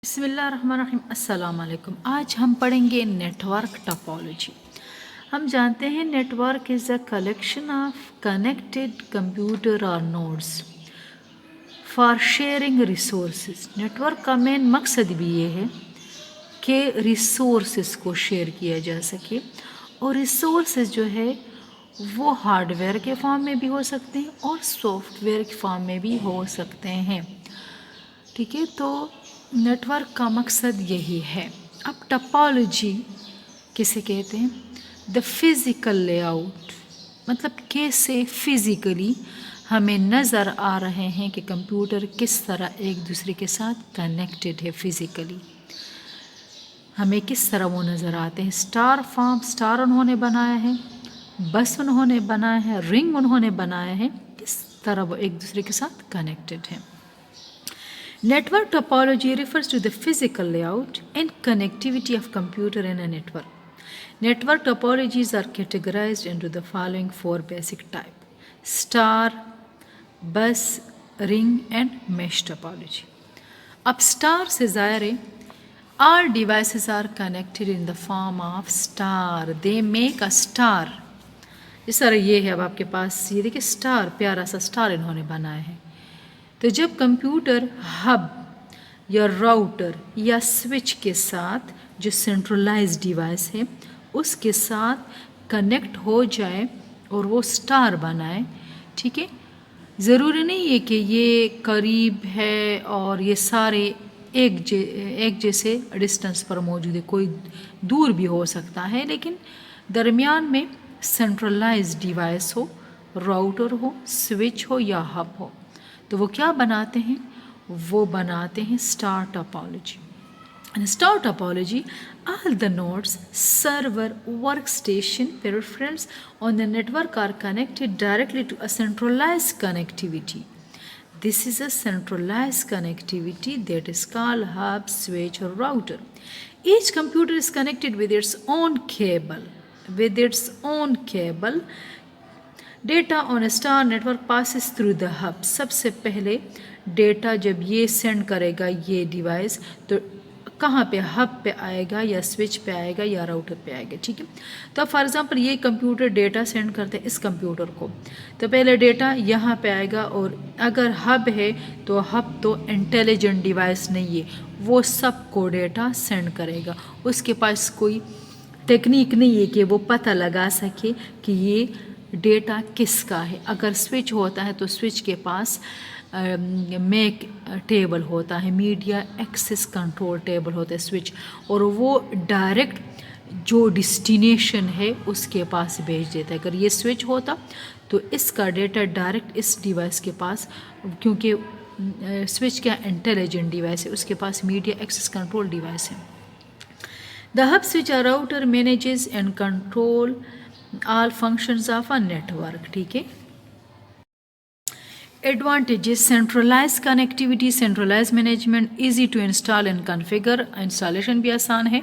بسم اللہ الرحمن الرحیم. السلام علیکم. آج ہم پڑھیں گے نیٹورک ٹاپولوجی. ہم جانتے ہیں network is a collection of connected computer اور nodes for sharing resources. Network کا مین مقصد بھی یہ ہے کہ ریسورسز کو شیئر کیا جا سکے، اور ریسورسز جو ہے وہ ہارڈ ویئر کے فارم میں بھی ہو سکتے ہیں اور سافٹ ویئر کے فارم میں بھی ہو سکتے ہیں. ٹھیک ہے، تو نیٹورک کا مقصد یہی ہے. اب ٹپالوجی کسے کہتے ہیں؟ دا فزیکل لے آؤٹ، مطلب کیسے فزیکلی ہمیں نظر آ رہے ہیں کہ کمپیوٹر کس طرح ایک دوسرے کے ساتھ کنیکٹڈ ہے. فزیکلی ہمیں کس طرح وہ نظر آتے ہیں. اسٹار فارم، اسٹار انہوں نے بنایا ہے، بس انہوں نے بنایا ہے، رنگ انہوں نے بنایا ہے، کس طرح وہ ایک دوسرے کے ساتھ کنیکٹڈ ہیں. Network topology refers to the physical layout and connectivity of computer in a network. Network topologies are categorized into the following four basic types: star, bus, ring and mesh topology. اب star سے ظاہر ہے all devices are connected in the form of star. They make a star. اس طرح یہ ہے. اب آپ کے پاس یہ دیکھیں star، پیارا سا star انہوں نے بنایا ہے. تو جب کمپیوٹر ہب یا راؤٹر یا سوئچ کے ساتھ، جو سینٹرلائز ڈیوائس ہے، اس کے ساتھ کنیکٹ ہو جائے اور وہ سٹار بنائے، ٹھیک ہے، ضروری نہیں ہے کہ یہ قریب ہے اور یہ سارے ایک جیسے ڈسٹنس پر موجود ہے، کوئی دور بھی ہو سکتا ہے، لیکن درمیان میں سینٹرلائز ڈیوائس ہو، راؤٹر ہو، سوئچ ہو یا ہب ہو، تو وہ کیا بناتے ہیں؟ وہ بناتے ہیں star ٹاپولوجی. In star topology, all the nodes, server, workstation, peripherals on the network are connected directly to a centralized connectivity. This is a centralized connectivity that is called hub, switch or router. Each computer is connected with its own cable. Data on star network passes through the hub. سب سے پہلے data جب یہ send کرے گا یہ device, تو کہاں پہ؟ ہب پہ آئے گا یا سوئچ پہ آئے گا یا راؤٹر پہ آئے گا. ٹھیک ہے، تو فار ایگزامپل یہ کمپیوٹر ڈیٹا سینڈ کرتے ہیں اس کمپیوٹر کو، تو پہلے ڈیٹا یہاں پہ آئے گا، اور اگر ہب ہے تو ہب تو انٹیلیجنٹ ڈیوائس نہیں ہے، وہ سب کو ڈیٹا سینڈ کرے گا. اس کے پاس کوئی ٹیکنیک نہیں ہے کہ وہ پتہ لگا سکے کہ یہ ڈیٹا کس کا ہے. اگر سوئچ ہوتا ہے تو سوئچ کے پاس میک ٹیبل ہوتا ہے، میڈیا ایکسس کنٹرول ٹیبل ہوتا ہے سوئچ، اور وہ ڈائریکٹ جو ڈسٹینیشن ہے اس کے پاس بھیج دیتا ہے. اگر یہ سوئچ ہوتا تو اس کا ڈیٹا ڈائریکٹ اس ڈیوائس کے پاس، کیونکہ سوئچ کیا انٹیلیجنٹ ڈیوائس ہے، اس کے پاس میڈیا ایکسس کنٹرول ڈیوائس ہے. The hub switch or router manages and control all functions of a network. ٹھیک ہے. Advantages: centralized connectivity, centralized management, easy to install and configure. Installation بھی آسان ہے.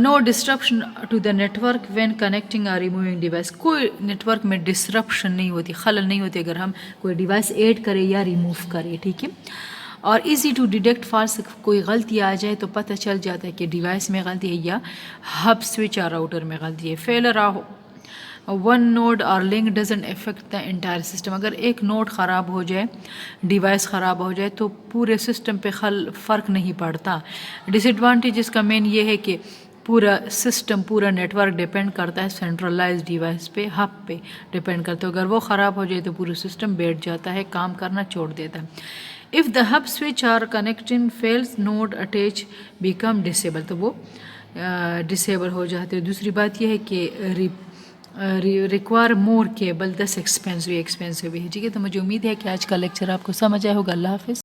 No disruption to the network when connecting or removing device. کوئی network میں disruption نہیں ہوتی، خلل نہیں ہوتی اگر ہم کوئی ڈیوائس ایڈ کرے یا ریموو کرے. ٹھیک ہے. اور ایزی ٹو ڈیٹیکٹ فالس، کوئی غلطی آ جائے تو پتہ چل جاتا ہے کہ ڈیوائس میں غلطی ہے یا ہب سوئچ اور راؤٹر میں غلطی ہے. فیلر ون نوڈ اور link doesn't effect the entire system. اگر ایک نوڈ خراب ہو جائے، ڈیوائس خراب ہو جائے تو پورے سسٹم پہ فرق نہیں پڑتا. ڈس ایڈوانٹیجز کا مین یہ ہے کہ پورا سسٹم، پورا نیٹورک ڈپینڈ کرتا ہے سینٹرلائز ڈیوائس پہ، ہب پہ ڈپینڈ کرتا ہے. اگر وہ خراب ہو جائے تو پورا سسٹم بیٹھ جاتا ہے، کام کرنا چھوڑ دیتا ہے. If the hub switch or connection fails, node attach become disable. تو وہ ڈسیبل ہو جاتے ہیں. دوسری بات یہ ہے کہ require more cable, thus expensive بھی ہے. ٹھیک ہے، تو مجھے امید ہے کہ آج کا لیکچر آپ کو سمجھ آیا ہوگا. اللہ حافظ.